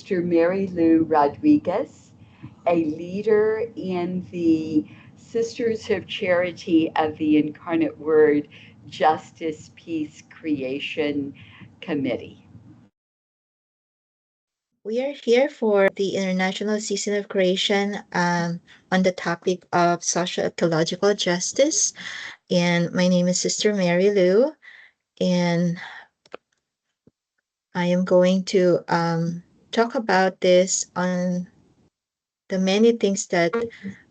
Sister Marylou Rodriguez, a leader in the Sisters of Charity of the Incarnate Word Justice, Peace, Creation Committee. We are here for the International Season of Creation on the topic of social ecological justice. And my name is Sister Marylou, and I am going to talk about this on the many things that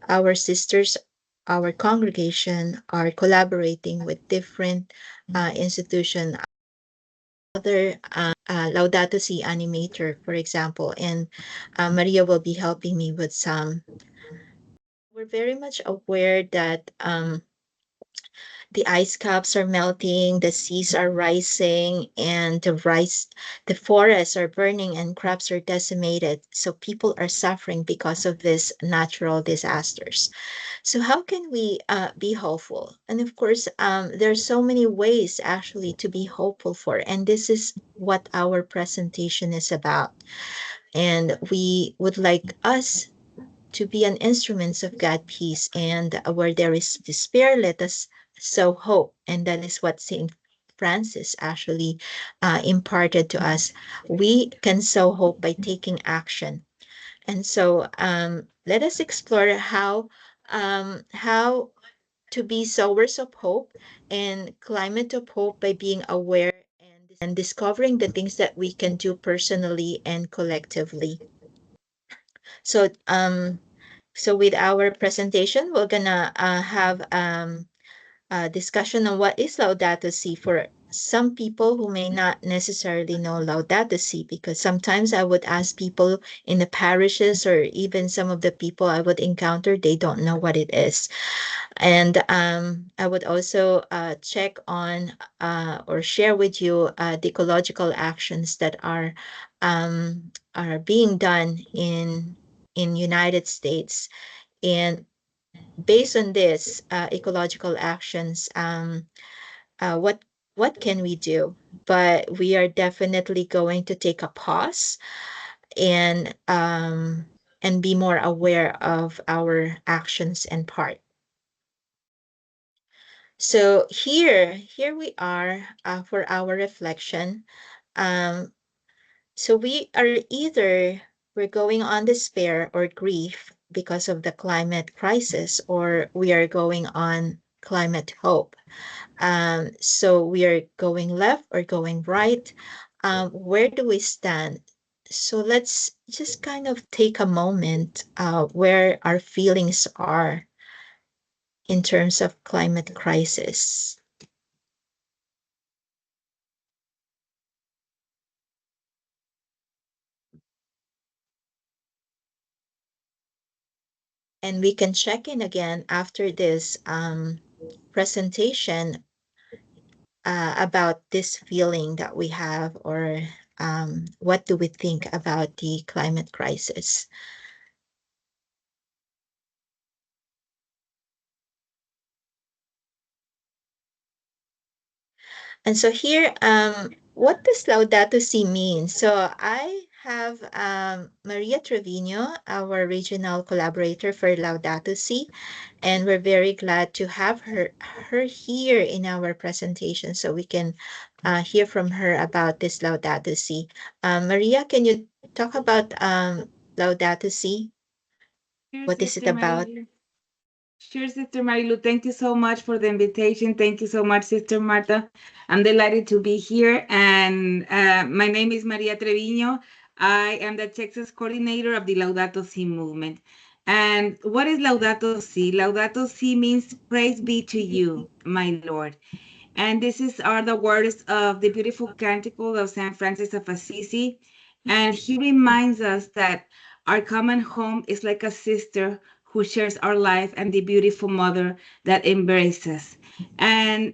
our sisters, our congregation, are collaborating with different institutions. Other Laudato Si animator, for example, and Maria will be helping me with some. We're very much aware that the ice caps are melting, the seas are rising, and the forests are burning, and crops are decimated. So people are suffering because of these natural disasters. So how can we be hopeful? And of course, there are so many ways actually to be hopeful for, and this is what our presentation is about. And we would like us to be an instruments of God peace, and where there is despair, let us sow hope. And that is what Saint Francis actually imparted to us. We can sow hope by taking action. And so let us explore how to be sowers of hope and climate of hope by being aware and discovering the things that we can do personally and collectively. So so with our presentation, we're gonna have a discussion on what is Laudato Si for some people who may not necessarily know Laudato Si, because sometimes I would ask people in the parishes or even some of the people I would encounter, they don't know what it is. And I would also check on or share with you the ecological actions that are being done in United States. And based on this ecological actions, what can we do? But we are definitely going to take a pause and be more aware of our actions and part. So here we are for our reflection. Um, so we are either we're going on despair or grief because of the climate crisis, or we are going on climate hope. So we are going left or going right. Where do we stand? So let's just kind of take a moment where our feelings are in terms of climate crisis. And we can check in again after this presentation about this feeling that we have, or what do we think about the climate crisis. And so here, what does Laudato Si mean? So I have Maria Trevino, our regional collaborator for Laudato Si, and we're very glad to have her here in our presentation so we can hear from her about this Laudato Si. Maria, can you talk about Laudato Si? Sure, What is it Sister about? Marylou. Sure, Sister Marylou. Thank you so much for the invitation. Thank you so much, Sister Marta. I'm delighted to be here. And my name is Maria Trevino. I am the Texas coordinator of the Laudato Si movement. And what is Laudato Si? Laudato Si means praise be to you, my Lord. And are the words of the beautiful canticle of Saint Francis of Assisi. And he reminds us that our common home is like a sister who shares our life and the beautiful mother that embraces. And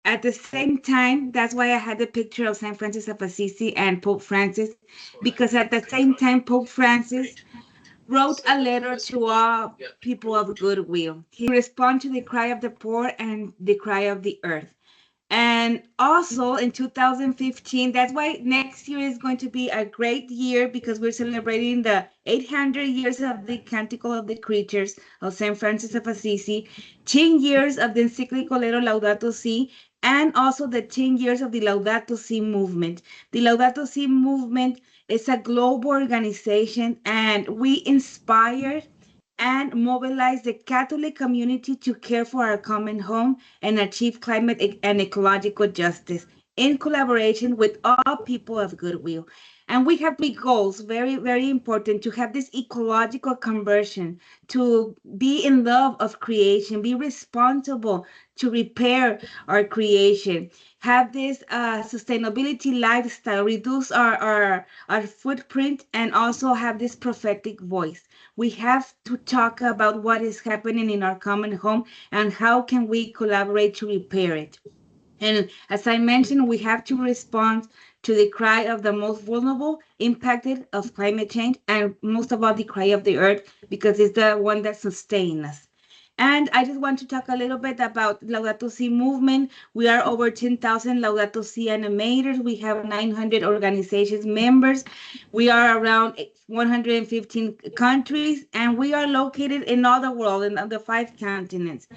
at the same time, that's why I had the picture of Saint Francis of Assisi and Pope Francis, because at the same time, Pope Francis wrote a letter to all people of goodwill. He responded to the cry of the poor and the cry of the earth. And also in 2015, that's why next year is going to be a great year because we're celebrating the 800 years of the Canticle of the Creatures of St. Francis of Assisi, 10 years of the encyclical Laudato Si, and also the 10 years of the Laudato Si movement. The Laudato Si movement is a global organization, and we inspire and mobilize the Catholic community to care for our common home and achieve climate and ecological justice in collaboration with all people of goodwill. And we have three goals, very, very important: to have this ecological conversion, to be in love of creation, be responsible to repair our creation, have this sustainability lifestyle, reduce our footprint, and also have this prophetic voice. We have to talk about what is happening in our common home and how can we collaborate to repair it. And as I mentioned, we have to respond to the cry of the most vulnerable, impacted of climate change, and most of all, the cry of the earth, because it's the one that sustains us. And I just want to talk a little bit about Laudato Si movement. We are over 10,000 Laudato Si animators. We have 900 organizations members. We are around 115 countries, and we are located in all the world, in the five continents.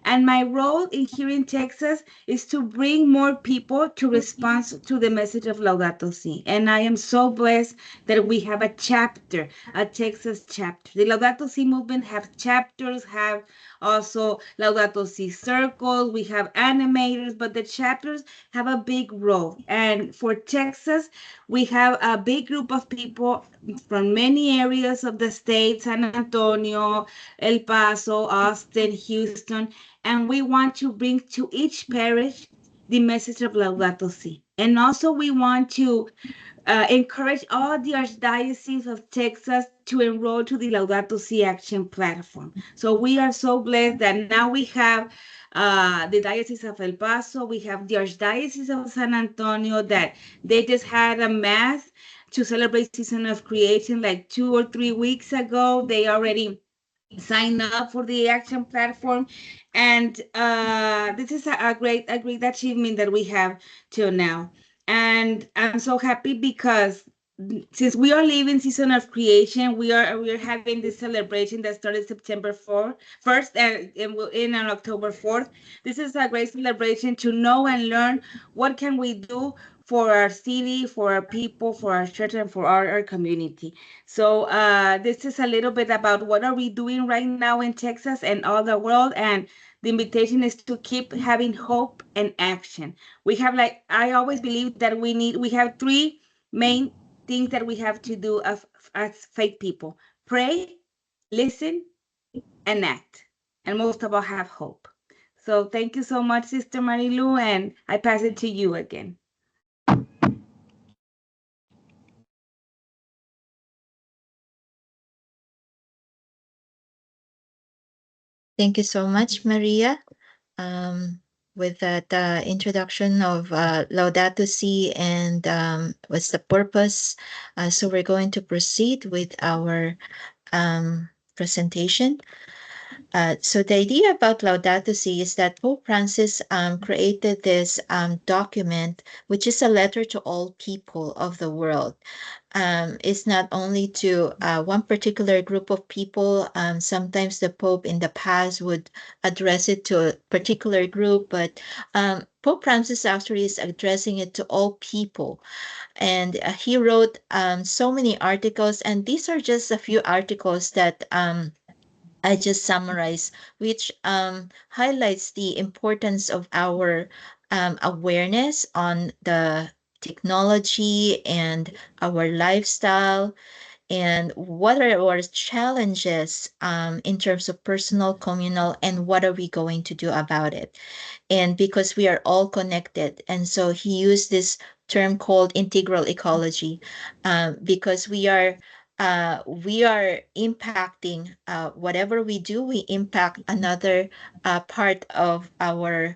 And my role in here in Texas is to bring more people to respond to the message of Laudato Si. And I am so blessed that we have a chapter, a Texas chapter. The Laudato Si movement have chapters, have also Laudato Si circles, we have animators, but the chapters have a big role. And for Texas, we have a big group of people from many areas of the state: San Antonio, El Paso, Austin, Houston, and we want to bring to each parish the message of Laudato Si. And also, we want to encourage all the archdiocese of Texas to enroll to the Laudato Si Action platform. So we are so blessed that now we have the Diocese of El Paso, we have the Archdiocese of San Antonio, that they just had a mass to celebrate Season of Creation like 2 or 3 weeks ago. They already sign up for the action platform, and this is a great achievement that we have till now. And I'm so happy because since we are living Season of Creation, we are having this celebration that started September 4th, first, and will end on October 4th. This is a great celebration to know and learn what can we do for our city, for our people, for our church, and for our community. So this is a little bit about what are we doing right now in Texas and all the world. And the invitation is to keep having hope and action. We have, like, I always believe that we have three main things that we have to do as faith people: pray, listen, and act. And most of all, have hope. So thank you so much, Sister Marylou, and I pass it to you again. Thank you so much, Maria. Um, with that introduction of Laudato Si and what's the purpose. So we're going to proceed with our presentation. So the idea about Laudato Si is that Pope Francis created this document, which is a letter to all people of the world. It's not only to one particular group of people. Sometimes the Pope in the past would address it to a particular group, but Pope Francis actually is addressing it to all people. And he wrote so many articles, and these are just a few articles that I just summarize, which highlights the importance of our awareness on the technology and our lifestyle, and what are our challenges in terms of personal, communal, and what are we going to do about it. And because we are all connected, and so he used this term called integral ecology, because we are impacting, whatever we do, we impact another uh, part of our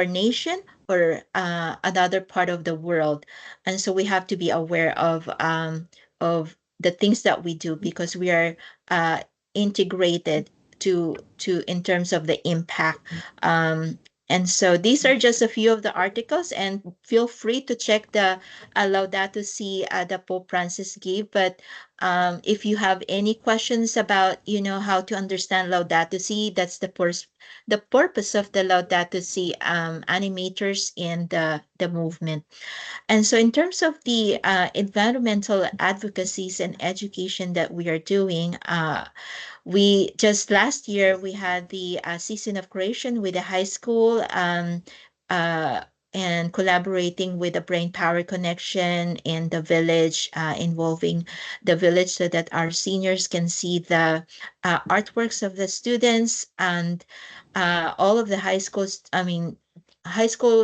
nation, or another part of the world. And so we have to be aware of the things that we do, because we are integrated to in terms of the impact. And so these are just a few of the articles, and feel free to check the Laudato Si the Pope Francis gave. But if you have any questions about, how to understand Laudato Si, that's the purpose of the Laudato Si animators and the movement. And so, in terms of the environmental advocacies and education that we are doing, we just last year we had the season of creation with the high school, uh, and collaborating with the brain power connection in the village, involving the village so that our seniors can see the artworks of the students, and all of the high school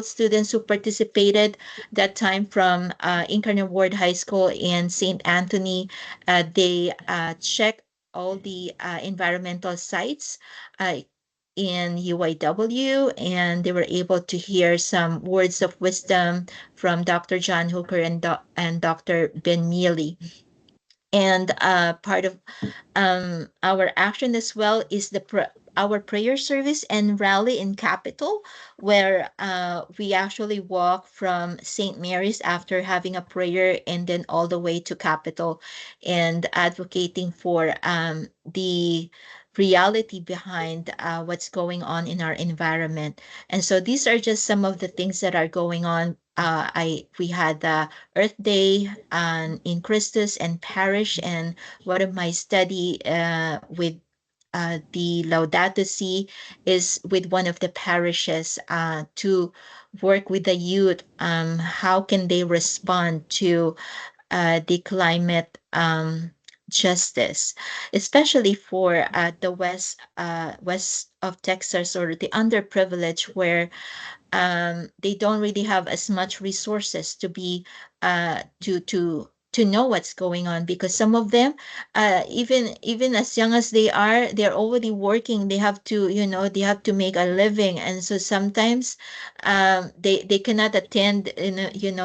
students who participated that time from Incarnate Ward High School in St. Anthony. They checked all the environmental sites uh, in UIW, and they were able to hear some words of wisdom from Dr. John Hooker and Dr. Ben Mealy. And part of our action as well is our prayer service and rally in Capitol, where we actually walk from St. Mary's after having a prayer and then all the way to Capitol, and advocating for the reality behind what's going on in our environment. And so these are just some of the things that are going on. We had the Earth Day in Christus and Parish, and one of my study with the Laudato Si is with one of the parishes to work with the youth. How can they respond to the climate justice, especially for the west of Texas, or the underprivileged, where they don't really have as much resources to be to know what's going on, because some of them even as young as they are, they're already working. They have to, they have to make a living, and so sometimes they cannot attend,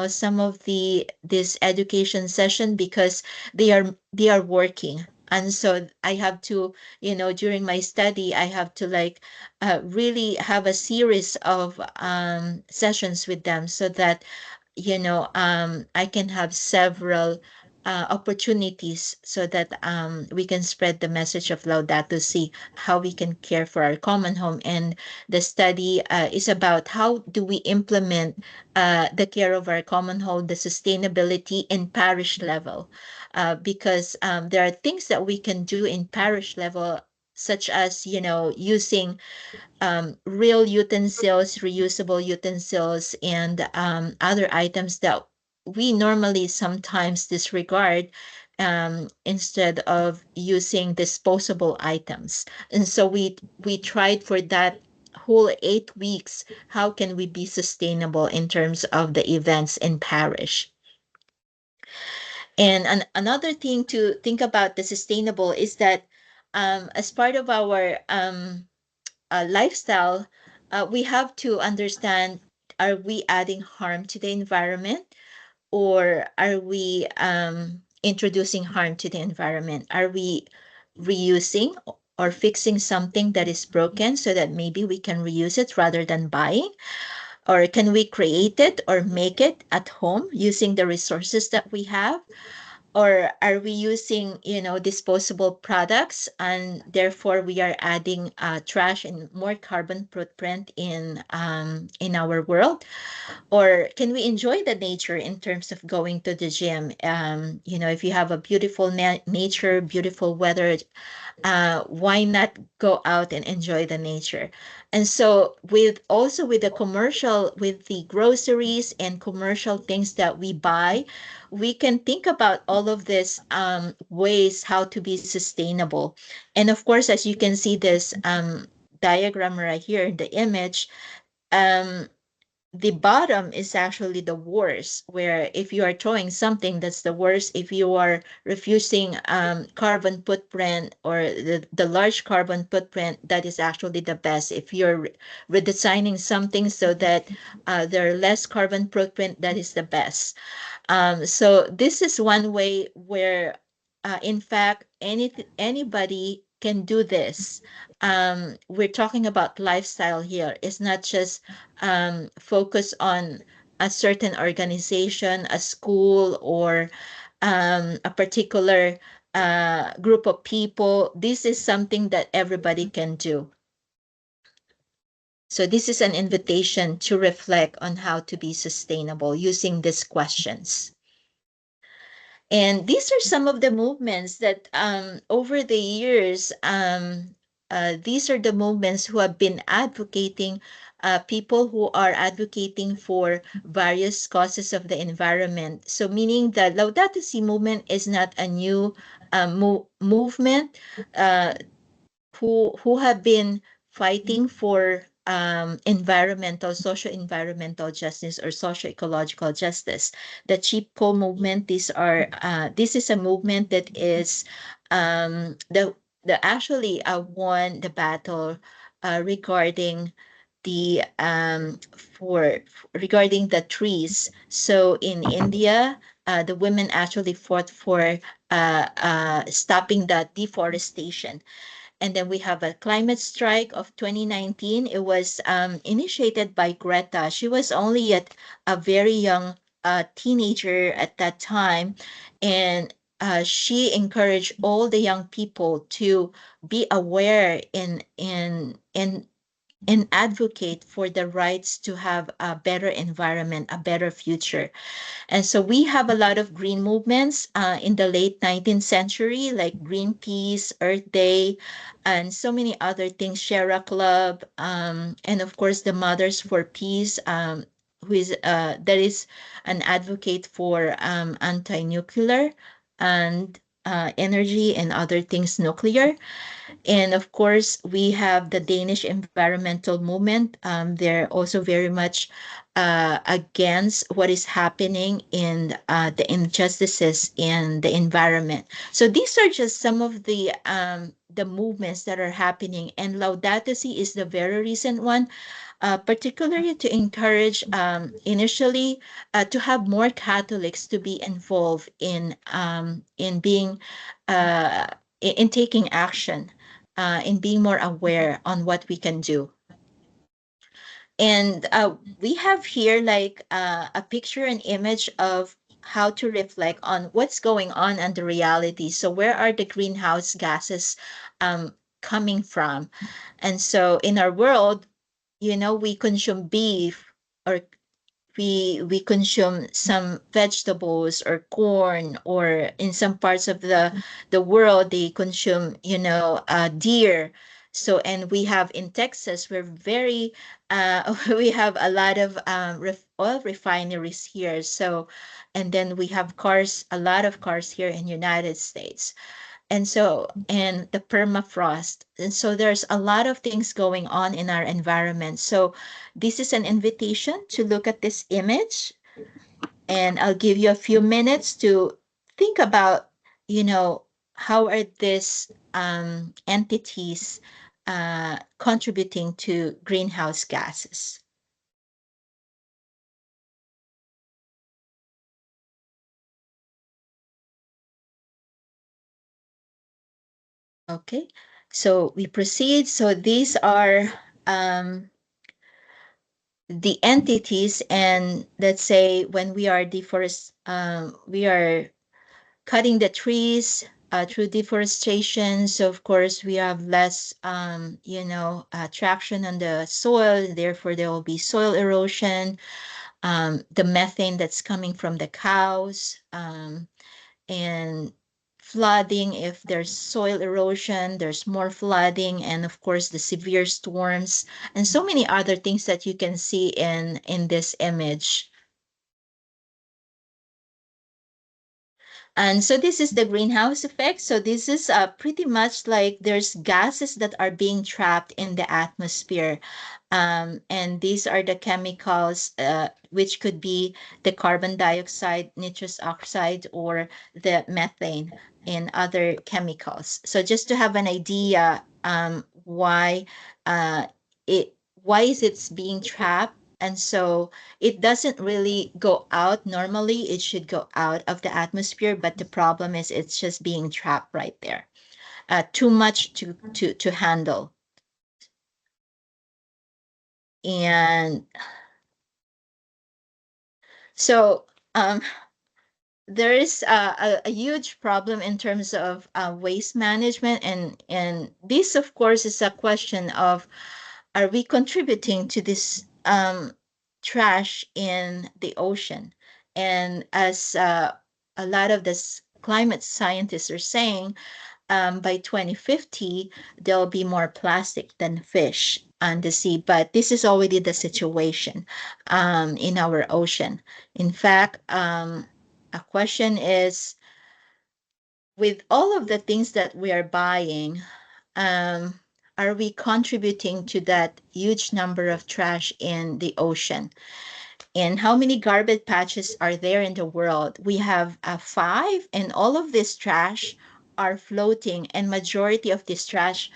some of this education session because they are working. And so I have to, during my study, I have to like really have a series of sessions with them, so that I can have several opportunities, so that we can spread the message of Laudato Si, how we can care for our common home. And the study is about how do we implement the care of our common home, the sustainability in parish level, because there are things that we can do in parish level, such as, using real utensils, reusable utensils, and other items that we normally sometimes disregard, instead of using disposable items. And so we tried for that whole 8 weeks, how can we be sustainable in terms of the events in parish. And another thing to think about the sustainable is that, as part of our lifestyle, we have to understand, are we adding harm to the environment, or are we introducing harm to the environment? Are we reusing or fixing something that is broken so that maybe we can reuse it rather than buying? Or can we create it or make it at home using the resources that we have? Or are we using, disposable products, and therefore we are adding trash and more carbon footprint in our world? Or can we enjoy the nature in terms of going to the gym? If you have a beautiful nature, beautiful weather, why not go out and enjoy the nature? And so with the commercial, with the groceries and commercial things that we buy, we can think about all of these ways how to be sustainable. And of course, as you can see this diagram right here in the image, um, the bottom is actually the worst, where if you are throwing something, that's the worst. If you are refusing carbon footprint, or the large carbon footprint, that is actually the best. If you're redesigning something so that there are less carbon footprint, that is the best. So this is one way where, in fact, anybody can do this. We're talking about lifestyle here. It's not just focus on a certain organization, a school, or a particular group of people. This is something that everybody can do. So this is an invitation to reflect on how to be sustainable using these questions. And these are some of the movements that over the years, these are the movements who have been advocating, people who are advocating for various causes of the environment. So meaning the Laudato Si movement is not a new movement. Who have been fighting for environmental, socio-environmental justice or socio-ecological justice. The Chipko movement, this is a movement that is the actually won the battle regarding the for regarding the trees. So in India, the women actually fought for stopping the deforestation. And then we have a climate strike of 2019. It was initiated by Greta. She was only yet a very young teenager at that time. And she encouraged all the young people to be aware and advocate for the rights to have a better environment, a better future. And so we have a lot of green movements in the late 19th century, like Greenpeace, Earth Day, and so many other things, Shara Club, and of course the Mothers for Peace, who is that is an advocate for anti-nuclear and energy and other things nuclear. And of course, we have the Danish environmental movement. They're also very much against what is happening in the injustices in the environment. So these are just some of the movements that are happening. And Laudato Si is the very recent one, particularly to encourage initially to have more Catholics to be involved in being in taking action, in being more aware on what we can do. And we have here like a picture and image of how to reflect on what's going on and the reality. So where are the greenhouse gases coming from? And so in our world, we consume beef, or we consume some vegetables or corn, or in some parts of the world they consume deer. So, and we have in Texas, we're very we have a lot of oil refineries here. So, and then we have cars, a lot of cars here in United States. And so, and the permafrost. And so there's a lot of things going on in our environment. So this is an invitation to look at this image, and I'll give you a few minutes to think about, how are these entities contributing to greenhouse gases. Okay, so we proceed. So these are the entities, and let's say when we are cutting the trees through deforestation. So of course we have less, traction on the soil. Therefore, there will be soil erosion. The methane that's coming from the cows, and flooding. If there's soil erosion, there's more flooding, and of course the severe storms, and so many other things that you can see in this image. And so this is the greenhouse effect. So this is pretty much like there's gases that are being trapped in the atmosphere. And these are the chemicals, which could be the carbon dioxide, nitrous oxide, or the methane and other chemicals. So just to have an idea, uh, why is it being trapped? And so it doesn't really go out normally. It should go out of the atmosphere, but the problem is it's just being trapped right there. too much to handle. And so there is a huge problem in terms of waste management, and this, of course, is a question of, are we contributing to this trash in the ocean? And as a lot of this climate scientists are saying, by 2050, there'll be more plastic than fish on the sea. But this is already the situation in our ocean. In fact, a question is, with all of the things that we are buying, um, are we contributing to that huge number of trash in the ocean? And how many garbage patches are there in the world? We have 5, and all of this trash are floating, and majority of this trash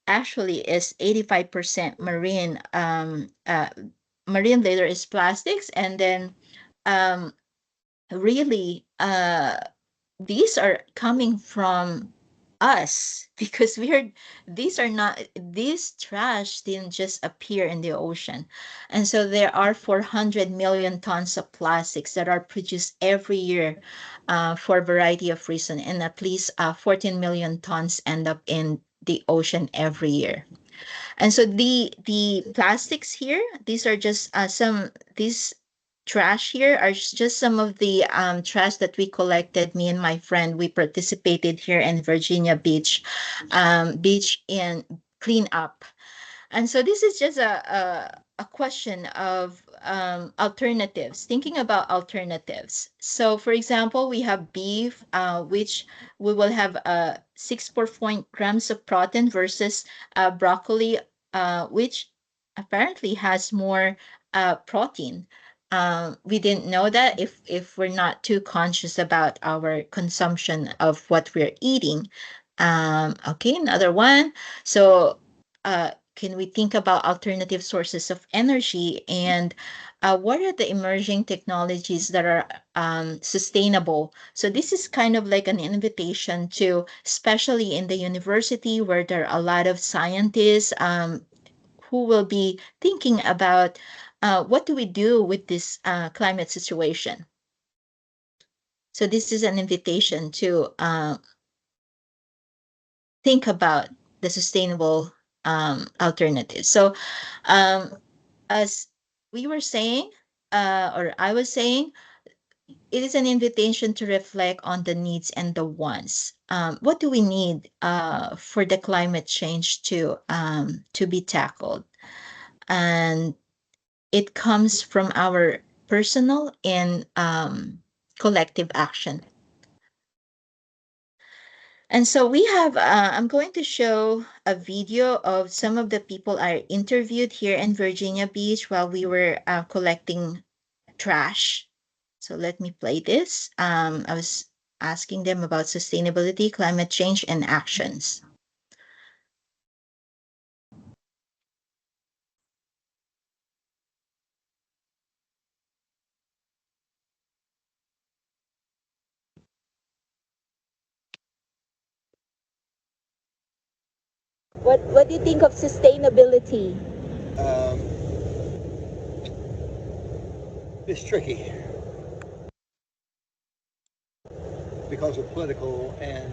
actually is 85% marine. Marine later is plastics, and then really these are coming from us because these trash didn't just appear in the ocean. And so there are 400 million tons of plastics that are produced every year for a variety of reasons, and at least 14 million tons end up in the ocean every year. And so the plastics here, these are just these trash here are just some of the trash that we collected. Me and my friend, we participated here in Virginia Beach, beach in cleanup. And so this is just a question of alternatives, thinking about alternatives. So, for example, we have beef, which we will have 6.4 grams of protein versus broccoli, which apparently has more protein. We didn't know that if we're not too conscious about our consumption of what we're eating. Okay, another one. So, can we think about alternative sources of energy, and what are the emerging technologies that are sustainable? So this is kind of like an invitation to, especially in the university where there are a lot of scientists who will be thinking about what do we do with this climate situation. So this is an invitation to think about the sustainable alternatives. So as we were saying, or I was saying, it is an invitation to reflect on the needs and the wants. What do we need for the climate change to be tackled? And it comes from our personal and collective action. And so we have, I'm going to show a video of some of the people I interviewed here in Virginia Beach while we were collecting trash. So let me play this. I was asking them about sustainability, climate change, and actions. What do you think of sustainability? Um, it's tricky because of political and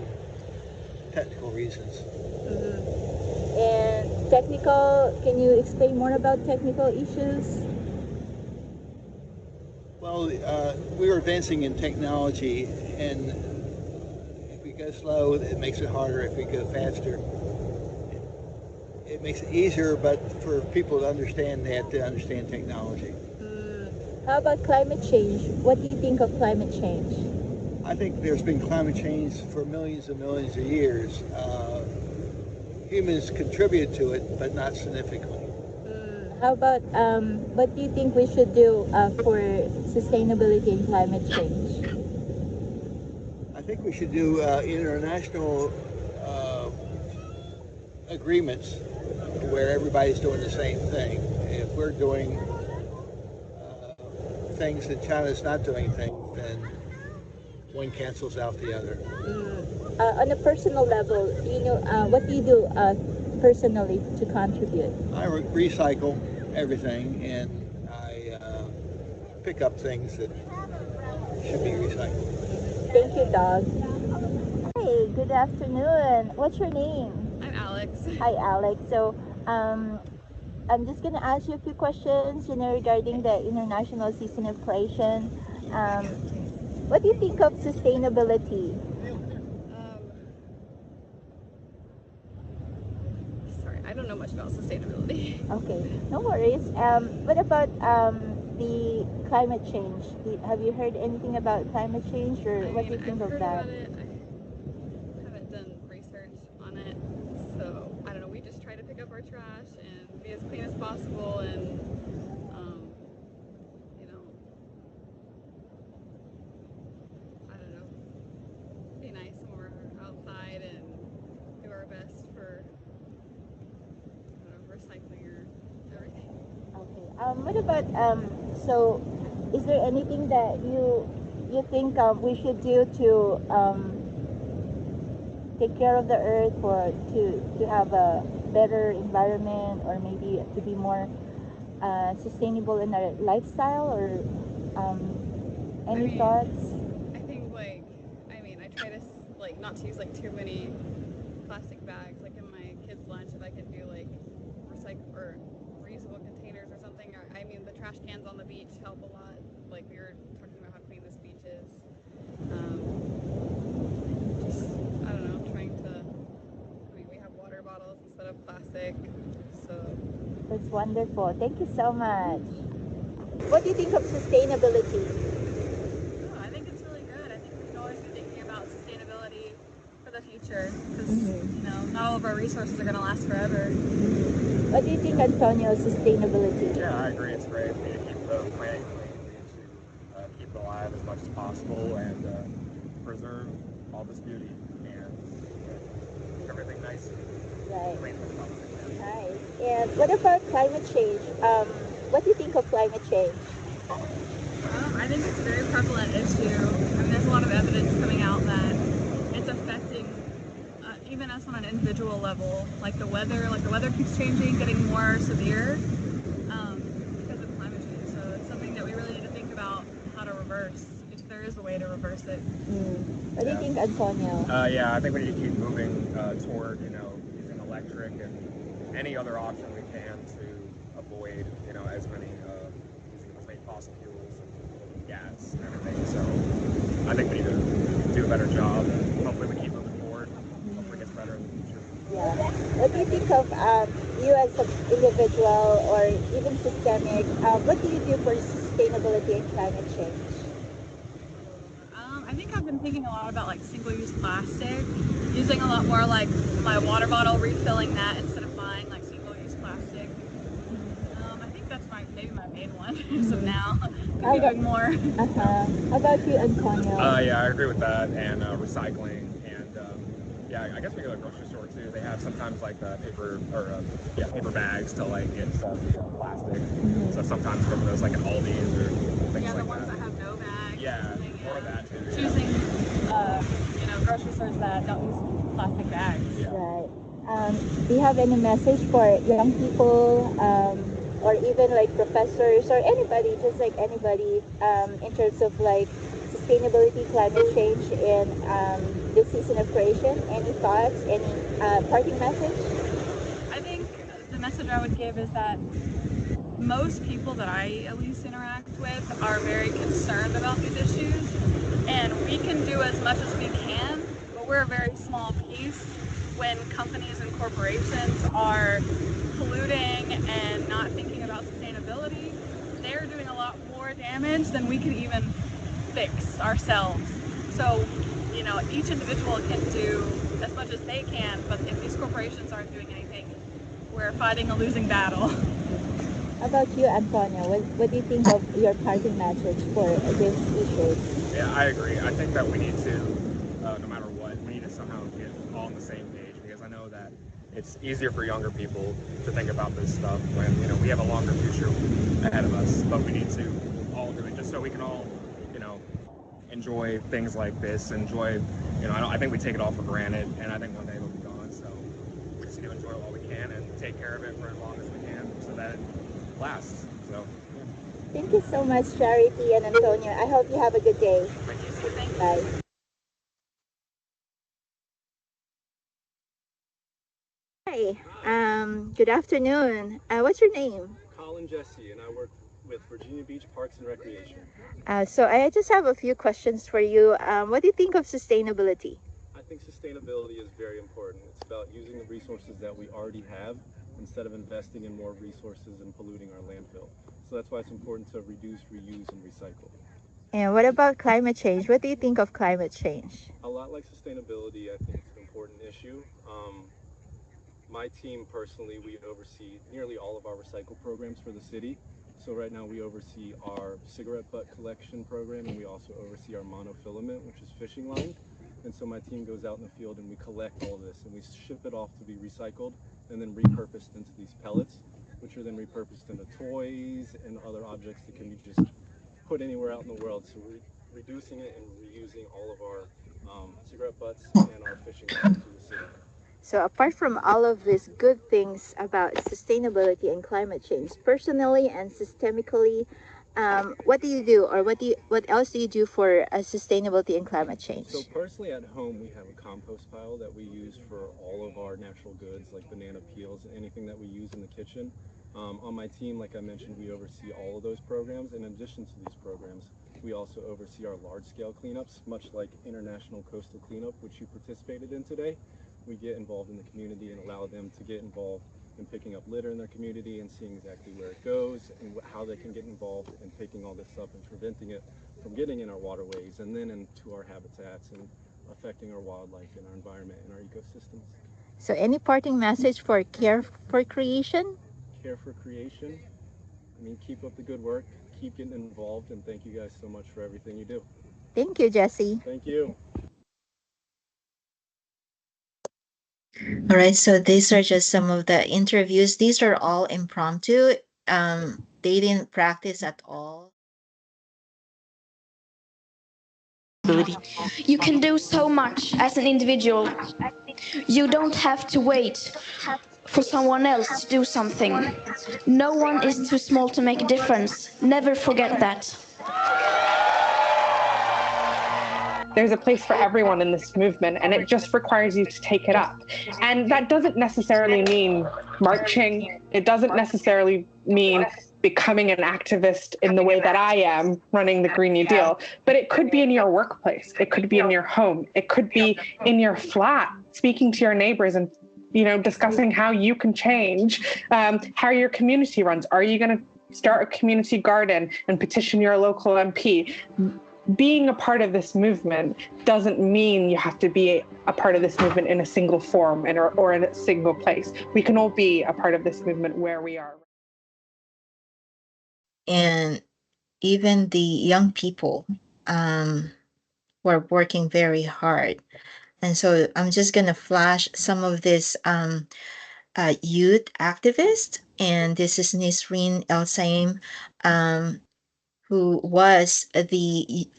technical reasons. And technical, can you explain more about technical issues? Well, we are advancing in technology, and if we go slow, it makes it harder. If we go faster, it makes it easier, but for people to understand, they have to understand technology. How about climate change? What do you think of climate change? I think there's been climate change for millions and millions of years. Humans contribute to it, but not significantly. How about what do you think we should do for sustainability and climate change? I think we should do international agreements where everybody's doing the same thing. If we're doing things that China's not doing things, then one cancels out the other. On a personal level, what do you do personally to contribute? I recycle everything, and I pick up things that should be recycled. Thank you, Doug. Hey, good afternoon. What's your name? I'm Alex. Hi, Alex. So, I'm just gonna ask you a few questions, regarding the International Season of Creation. What do you think of sustainability? Sorry, I don't know much about sustainability. Okay, no worries. What about the climate change? Have you heard anything about climate change, or what do you think I've of heard that? about it. I haven't done research on it, so I don't know. We just try to pick up our trash and be as clean as possible, and you know, I don't know, be nice when we're outside and do our best for recycling or everything. Okay. What about so is there anything that you think we should do to take care of the earth, or to have a better environment, or maybe to be more sustainable in our lifestyle, or any thoughts? I think I try to not to use too many plastic bags in my kids' lunch. If I could do recycle or reusable containers or something, or the trash cans on the beach help a lot. Like we were talking about how clean this beach is. Just I don't know, trying to. We have water bottles instead of plastic, so. That's wonderful. Thank you so much. What do you think of sustainability? Oh, I think it's really good. I think we should always be thinking about sustainability for the future, because not all of our resources are going to last forever. What do you think, Antonio, of sustainability? Yeah, I agree. It's great. We need to keep the planet clean. We need to keep it alive as much as possible and preserve all this beauty and keep everything nice and clean for the public. Nice. And what about climate change? What do you think of climate change? I think it's a very prevalent issue. There's a lot of evidence coming out that it's affecting even us on an individual level. The weather keeps changing, getting more severe because of climate change. So it's something that we really need to think about how to reverse, if there is a way to reverse it. What do you think, Antonio? Yeah, I think we need to keep moving toward, using electric and any other option we can to avoid, as many using as many fossil fuels and gas and everything. So I think we need to do a better job, and hopefully we keep moving forward. Hopefully it gets better in the future. Yeah. What do you think of you as an individual, or even systemic? What do you do for sustainability and climate change? I think I've been thinking a lot about single-use plastic, using a lot more my water bottle, refilling that instead of buying single-use plastic. I think that's maybe my main one as of now. Could be doing more. How about you, Antonio? Yeah, I agree with that, and recycling, and yeah, I guess we go to the grocery store too. They have sometimes paper or paper bags to get stuff plastic. So sometimes go for those in Aldi's or things the ones that have no bags. Yeah, more of that too. Choosing, grocery stores that don't use plastic bags. Yeah. Right. Do you have any message for young people, or even professors, or anybody, just anybody, in terms of sustainability, climate change, and this season of creation? Any thoughts? Any parting message? I think the message I would give is that most people that I at least interact with are very concerned about these issues, and we can do as much as we can, but we're a very small piece when companies and corporations are polluting and not thinking about sustainability. They're doing a lot more damage than we can even fix ourselves. So, each individual can do as much as they can, but if these corporations aren't doing anything, we're fighting a losing battle. How about you, Antonio? What do you think of your parting message for this issue? Yeah, I agree. I think that we need to, no matter what, we need to somehow get all on the same page, because I know that it's easier for younger people to think about this stuff when, we have a longer future ahead of us, but we need to all do it just so we can all, enjoy things like this, enjoy, I think we take it all for granted, and I think one day it'll be gone. So we just need to enjoy it while we can and take care of it for as long as we can so that it lasts. So Thank you so much, Charity and Antonio. I hope you have a good day. thank you. Thank you. Bye. Hi, good afternoon. What's your name? Colin Jesse, and I work with Virginia Beach Parks and Recreation. So I just have a few questions for you. What do you think of sustainability? I think sustainability is very important. It's about using the resources that we already have instead of investing in more resources and polluting our landfill. So that's why it's important to reduce, reuse, and recycle. And what about climate change? What do you think of climate change? A lot like sustainability, I think it's an important issue. My team personally, we oversee nearly all of our recycle programs for the city. So right now we oversee our cigarette butt collection program, and we also oversee our monofilament, which is fishing line. And so my team goes out in the field and we collect all this and we ship it off to be recycled and then repurposed into these pellets, which are then repurposed into toys and other objects that can be just put anywhere out in the world. So we're reducing it and reusing all of our cigarette butts and our fishing lines to the city. So apart from all of these good things about sustainability and climate change, personally and systemically, what do you do, or what else do you do for sustainability and climate change? So personally at home, we have a compost pile that we use for all of our natural goods like banana peels and anything that we use in the kitchen. On my team, like I mentioned, we oversee all of those programs. In addition to these programs, we also oversee our large-scale cleanups, much like International Coastal Cleanup, which you participated in today. We get involved in the community and allow them to get involved in picking up litter in their community and seeing exactly where it goes and how they can get involved in picking all this up and preventing it from getting in our waterways and then into our habitats and affecting our wildlife and our environment and our ecosystems. So any parting message for Care for Creation? Care for Creation. I mean, keep up the good work, keep getting involved, and thank you guys so much for everything you do. Thank you, Jesse. Thank you. All right, so these are just some of the interviews. These are all impromptu. They didn't practice at all. You can do so much as an individual. You don't have to wait for someone else to do something. No one is too small to make a difference. Never forget that. There's a place for everyone in this movement, and it just requires you to take it up. And that doesn't necessarily mean marching. It doesn't necessarily mean becoming an activist in the way that I am running the Green New Deal, but it could be in your workplace. It could be in your home. It could be in your flat, speaking to your neighbors and discussing how you can change, how your community runs. Are you going to start a community garden and petition your local MP? Being a part of this movement doesn't mean you have to be a part of this movement in a single form or in a single place. We can all be a part of this movement where we are. And even the young people were working very hard. And so I'm just going to flash some of this youth activist. And this is Nisreen El Saim, who was the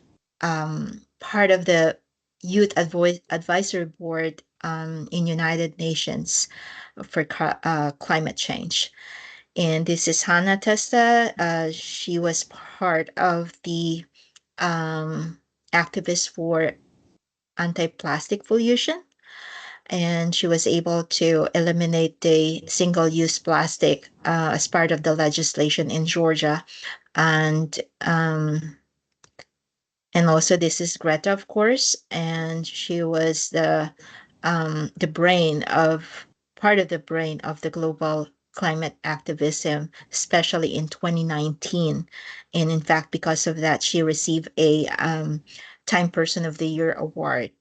part of the Youth Advisory Board in United Nations for climate change. And this is Hannah Testa. She was part of the activists for anti-plastic pollution. And she was able to eliminate the single-use plastic as part of the legislation in Georgia. And also this is Greta, of course, and she was the brain of part of the brain of the global climate activism, especially in 2019. And in fact, because of that, she received a Time Person of the Year award.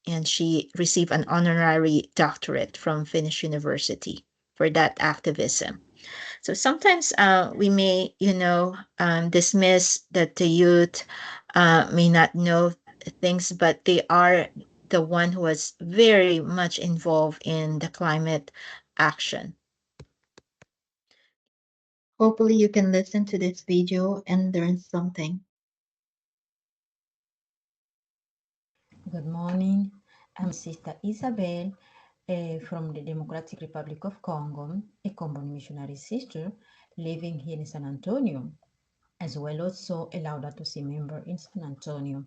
And she received an honorary doctorate from Finnish University for that activism. So sometimes we may, dismiss that the youth may not know things, but they are the one who was very much involved in the climate action. Hopefully you can listen to this video and learn something. Good morning. I'm Sister Isabel from the Democratic Republic of Congo, a Comboni missionary sister living here in San Antonio, as well also a Laudato Si member in San Antonio.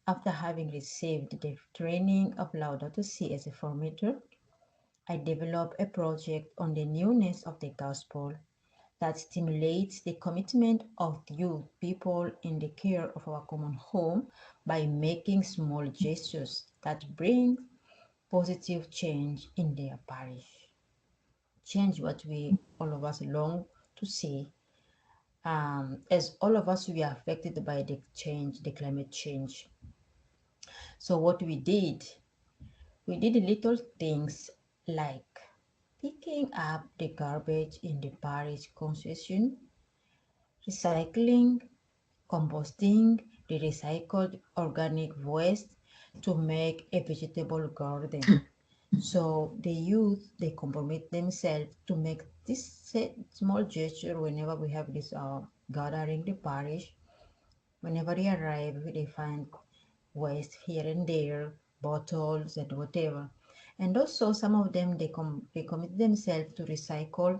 After having received the training of Laudato Si as a formator, I developed a project on the newness of the gospel that stimulates the commitment of youth people in the care of our common home by making small gestures that bring positive change in their parish. Change what we all of us long to see. As all of us, we are affected by the climate change. So what we did little things like picking up the garbage in the parish concession, recycling, composting the recycled organic waste to make a vegetable garden. So the youth, they commit themselves to make this small gesture whenever we have this gathering the parish. Whenever they arrive, they find waste here and there, bottles and whatever. And also some of them, they commit themselves to recycle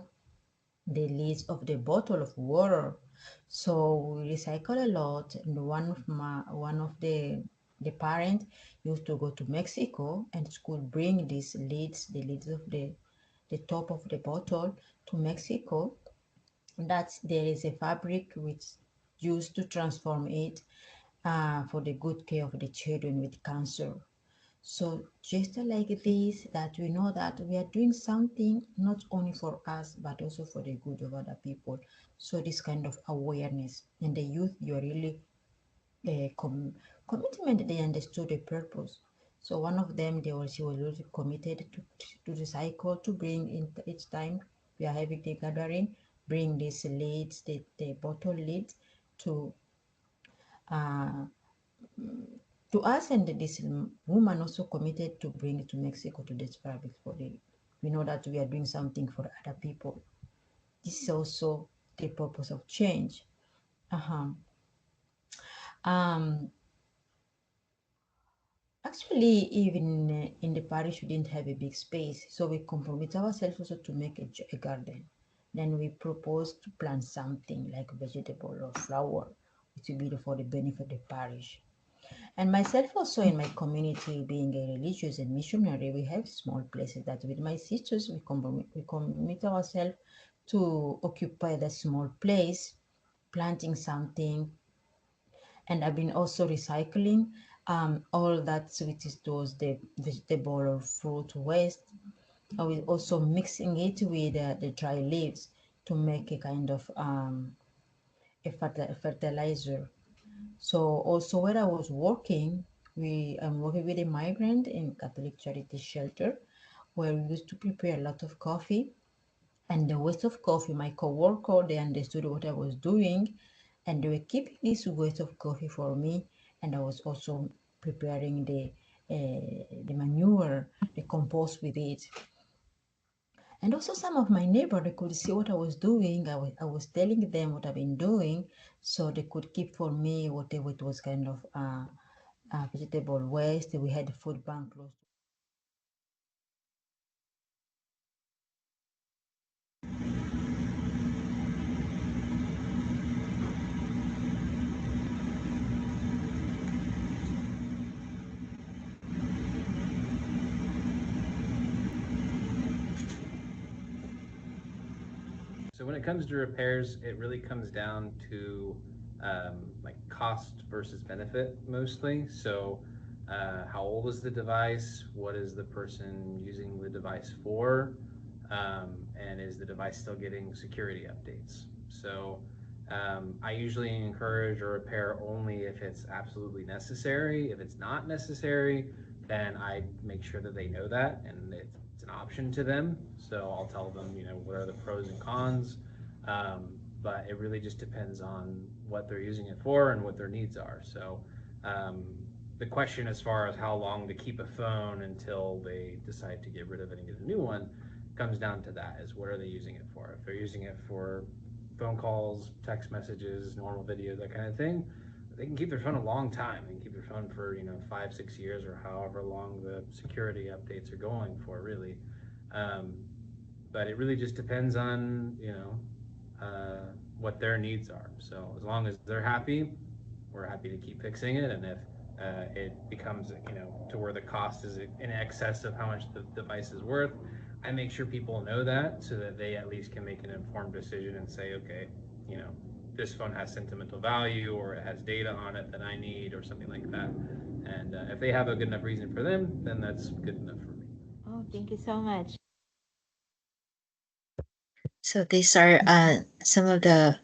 the lids of the bottle of water. So we recycle a lot. And one of the parent used to go to Mexico and could bring these lids, the lids of the top of the bottle to Mexico. That there is a fabric which used to transform it for the good care of the children with cancer. So just like this, that we know that we are doing something not only for us but also for the good of other people. So this kind of awareness and the youth, you are really commitment. They understood the purpose. So one of them, she was really committed to recycle, to bring in each time we are having the gathering, bring these lids, the bottle lids to uh, to us, and this woman also committed to bring it to Mexico to this public for the. We know that we are doing something for other people. This is also the purpose of change. Uh-huh. Um, Actually, even in the parish, we didn't have a big space, so we compromised ourselves also to make a garden. Then we proposed to plant something like vegetable or flower, which will be for the benefit of the parish. And myself also in my community, being a religious and missionary, we have small places that with my sisters we commit ourselves to occupy that small place, planting something. And I've been also recycling all that which is those the vegetable or fruit waste. I will also mixing it with the dry leaves to make a kind of a fertilizer. So also where I was working, I'm working with a migrant in Catholic Charity Shelter, where we used to prepare a lot of coffee. And the waste of coffee, my coworker, they understood what I was doing, and they were keeping this waste of coffee for me. And I was also preparing the manure, the compost with it. And also some of my neighbors, they could see what I was doing. I was telling them what I've been doing, so they could keep for me whatever it was kind of vegetable waste. We had a food bank close. So when it comes to repairs, it really comes down to like cost versus benefit mostly. So how old is the device? What is the person using the device for? And is the device still getting security updates? So I usually encourage a repair only if it's absolutely necessary. If it's not necessary, then I make sure that they know that and it's an option to them. So I'll tell them, what are the pros and cons. But it really just depends on what they're using it for and what their needs are. So um, the question as far as how long to keep a phone until they decide to get rid of it and get a new one comes down to that, is what are they using it for? If they're using it for phone calls, text messages, normal video, that kind of thing, they can keep their phone a long time. They can keep their phone for 5, 6 years or however long the security updates are going for, really. Um, but it really just depends on what their needs are. So as long as they're happy, we're happy to keep fixing it. And if it becomes to where the cost is in excess of how much the device is worth, I make sure people know that so that they at least can make an informed decision and say, okay, you know, this phone has sentimental value or it has data on it that I need or something like that. And if they have a good enough reason for them, then that's good enough for me. Oh, thank you so much. So these are some of the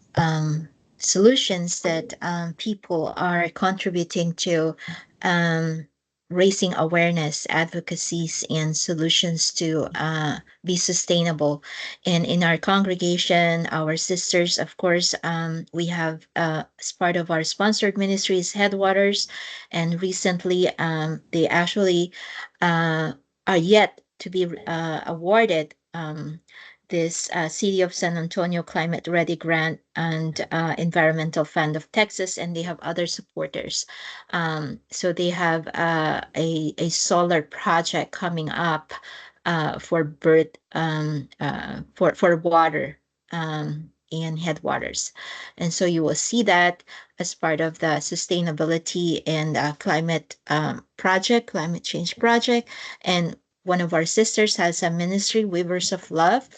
solutions that people are contributing to um, raising awareness, advocacies, and solutions to be sustainable. And in our congregation, our sisters, of course, we have as part of our sponsored ministries, Headwaters, and recently they actually are yet to be awarded. This City of San Antonio Climate Ready Grant and Environmental Fund of Texas, and they have other supporters. So they have a solar project coming up for for water and headwaters, and so you will see that as part of the sustainability and climate project, climate change project, and one of our sisters has a ministry, Weavers of Love.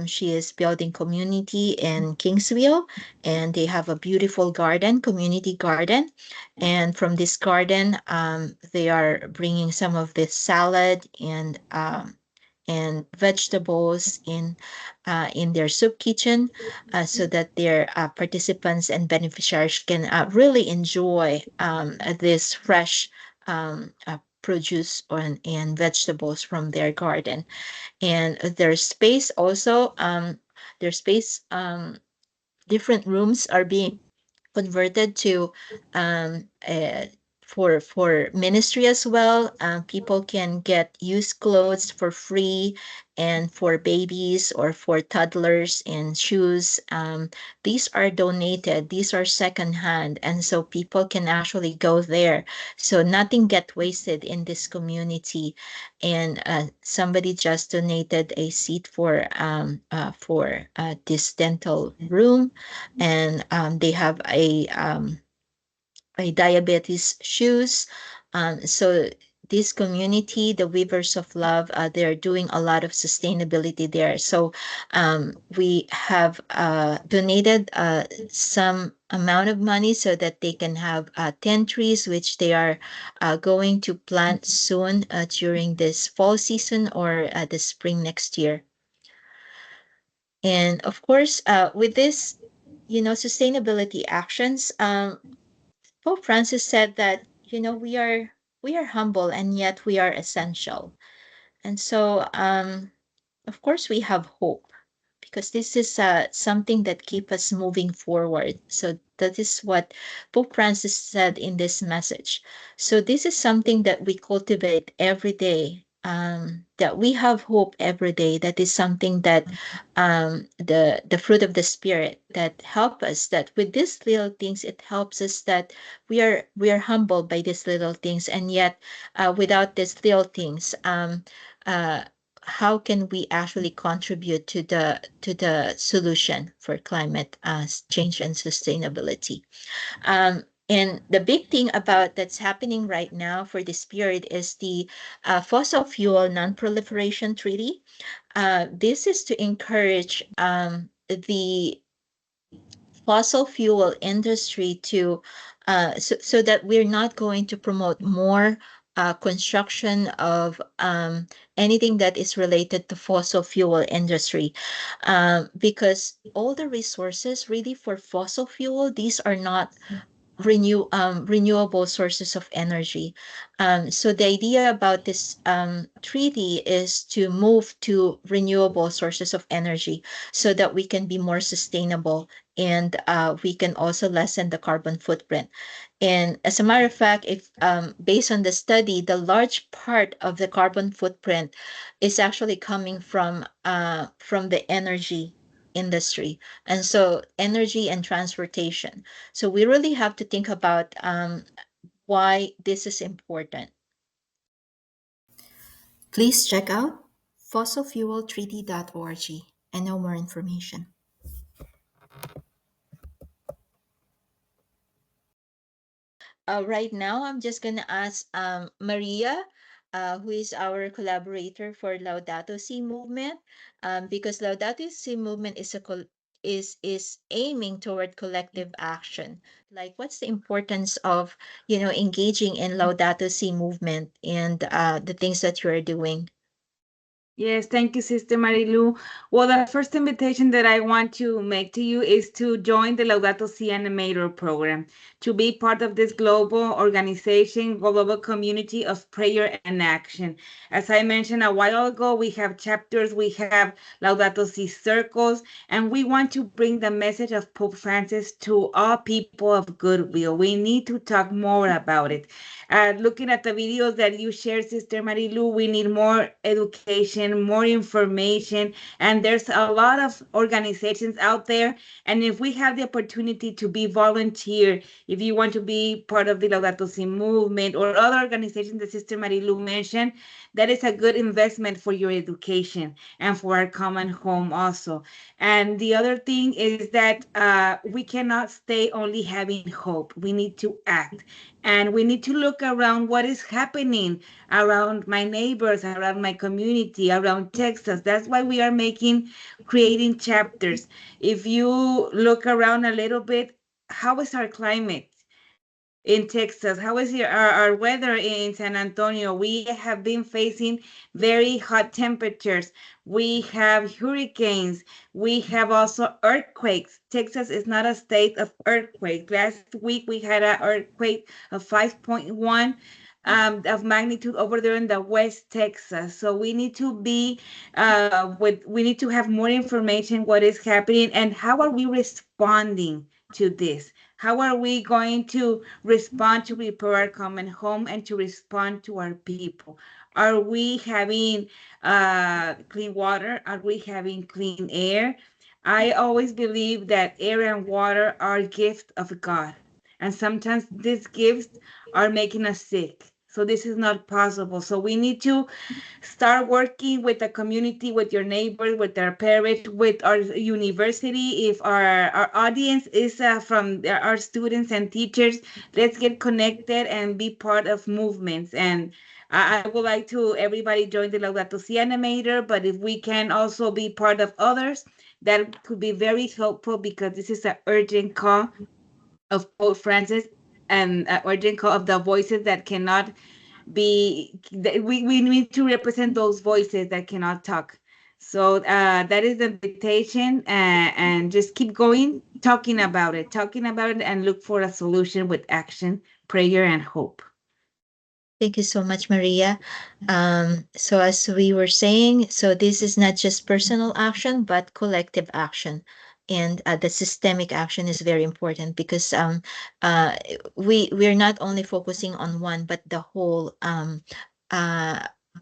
She is building community in Kingsville, and they have a beautiful garden, community garden. And from this garden, they are bringing some of this salad and vegetables in their soup kitchen, so that their participants and beneficiaries can really enjoy this fresh produce and vegetables from their garden. And their space also, their space, different rooms are being converted to for ministry as well. People can get used clothes for free, and for babies or for toddlers and shoes. These are donated. These are secondhand, and so people can actually go there. So nothing get wasted in this community. And somebody just donated a seat for this dental room, and they have a diabetes shoes. So this community, the Weavers of Love, they're doing a lot of sustainability there. So we have donated some amount of money so that they can have 10 trees, which they are going to plant soon during this fall season or the spring next year. And of course, with this, sustainability actions, Pope Francis said that, we are humble and yet we are essential. And so of course we have hope, because this is something that keep us moving forward. So that is what Pope Francis said in this message. So this is something that we cultivate every day. That we have hope every day. That is something that the fruit of the spirit that help us. That with these little things, it helps us that we are humbled by these little things, and yet without these little things, uh, how can we actually contribute to the solution for climate change and sustainability? And the big thing about that's happening right now for this period is the fossil fuel non-proliferation treaty. This is to encourage the fossil fuel industry to so that we're not going to promote more construction of anything that is related to fossil fuel industry, because all the resources really for fossil fuel, these are not renewable sources of energy. So the idea about this treaty is to move to renewable sources of energy so that we can be more sustainable, and we can also lessen the carbon footprint. And as a matter of fact, if based on the study, the large part of the carbon footprint is actually coming from the energy industry, and so energy and transportation. So we really have to think about why this is important. Please check out fossilfueltreaty.org and know more information. Right now, I'm just gonna ask Maria, who is our collaborator for Laudato Si movement, because Laudato Si movement is is aiming toward collective action. Like, what's the importance of engaging in Laudato Si movement and the things that you are doing? Yes, thank you, Sister Marylou. Well, the first invitation that I want to make to you is to join the Laudato Si Animator program, to be part of this global organization, global community of prayer and action. As I mentioned a while ago, we have chapters, we have Laudato Si circles, and we want to bring the message of Pope Francis to all people of goodwill. We need to talk more about it. Looking at the videos that you shared, Sister Marilu, we need more education, more information, and there's a lot of organizations out there. And if we have the opportunity to be volunteer, if you want to be part of the Laudato Si movement or other organizations that Sister Marilu mentioned, that is a good investment for your education and for our common home also. And the other thing is that we cannot stay only having hope. We need to act. And we need to look around what is happening around my neighbors, around my community, around Texas. That's why we are creating chapters. If you look around a little bit, how is our climate in Texas? How is our weather in San Antonio? We have been facing very hot temperatures. We have hurricanes. We have also earthquakes. Texas is not a state of earthquake. Last week we had an earthquake of 5.1 of magnitude over there in the West Texas. So we need to be we need to have more information what is happening and how are we responding to this. How are we going to respond to repair our common home and to respond to our people? Are we having clean water? Are we having clean air? I always believe that air and water are a gift of God. And sometimes these gifts are making us sick. So this is not possible. So we need to start working with the community, with your neighbors, with our parents, with our university. If our audience is from our students and teachers, let's get connected and be part of movements. And I would like to everybody join the Laudato Si Animator, but if we can also be part of others, that could be very helpful because this is an urgent call of Pope Francis and an urgent call of the voices that cannot we need to represent those voices that cannot talk. So that is the invitation, and just keep going talking about it and look for a solution with action, prayer, and hope. Thank you so much, Maria. So as we were saying, so this is not just personal action, but collective action. And the systemic action is very important because uh, we're not only focusing on one, but the whole uh,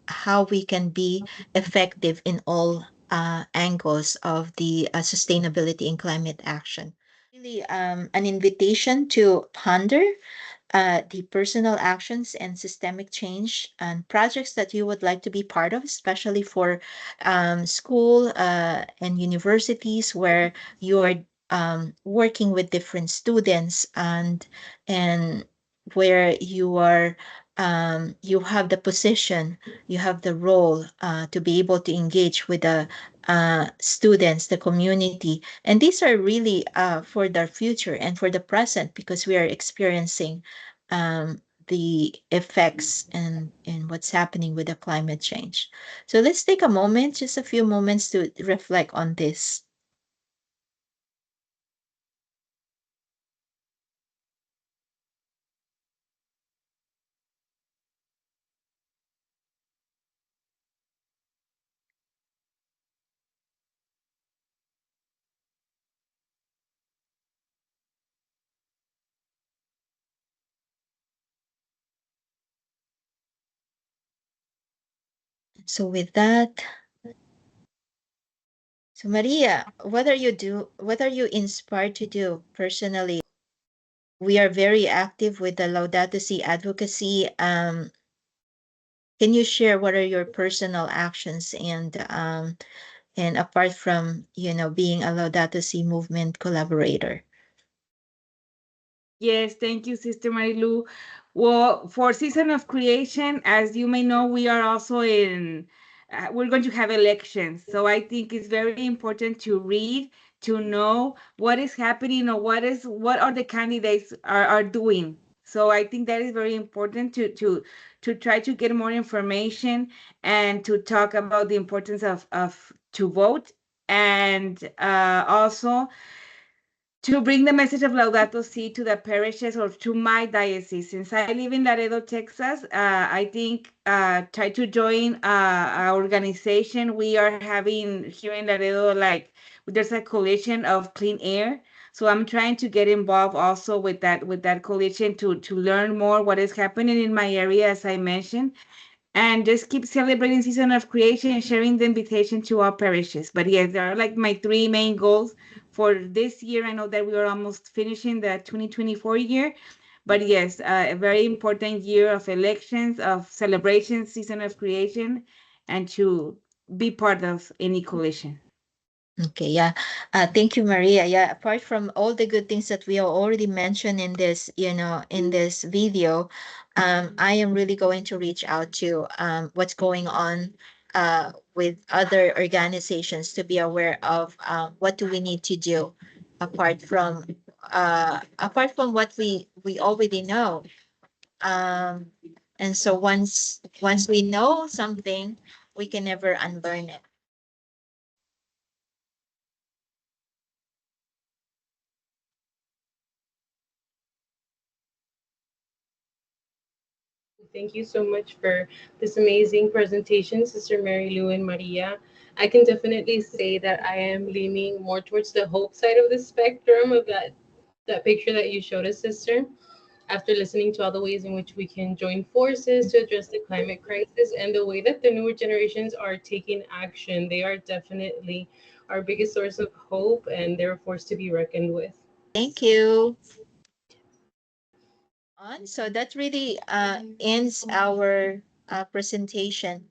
how we can be effective in all angles of the sustainability and climate action. Really, an invitation to ponder the personal actions and systemic change and projects that you would like to be part of, especially for school and universities where you're working with different students and where you are you have the position, you have the role to be able to engage with the students, the community, and these are really for the future and for the present because we are experiencing the effects and what's happening with the climate change. So let's take a moment, just a few moments to reflect on this. So with that, So Maria, what are you inspired to do personally? We are very active with the Laudato Si advocacy. Can you share what are your personal actions and apart from being a Laudato Si movement collaborator? Yes, thank you, Sister Marylou. Well, for Season of Creation, as you may know, we are also we're going to have elections. So I think it's very important to read, to know what is happening or what are the candidates are doing. So I think that is very important to try to get more information and to talk about the importance of to vote and also to bring the message of Laudato Si to the parishes or to my diocese. Since I live in Laredo, Texas, I think try to join our organization. We are having here in Laredo, like there's a coalition of clean air. So I'm trying to get involved also with that coalition to learn more what is happening in my area, as I mentioned, and just keep celebrating season of creation and sharing the invitation to all parishes. But yes, there are like my three main goals for this year. I know that we are almost finishing the 2024 year, but yes, a very important year of elections, of celebration, season of creation, and to be part of any coalition. Okay, yeah. Thank you, Maria. Yeah, apart from all the good things that we have already mentioned in this, in this video, I am really going to reach out to what's going on with other organizations to be aware of what do we need to do apart from what we already know. Um, and so once we know something, we can never unlearn it. Thank you so much for this amazing presentation, Sister Mary Lou and Maria. I can definitely say that I am leaning more towards the hope side of the spectrum of that picture that you showed us, sister. After listening to all the ways in which we can join forces to address the climate crisis and the way that the newer generations are taking action, they are definitely our biggest source of hope and they're a force to be reckoned with. Thank you. On. So that really ends our presentation.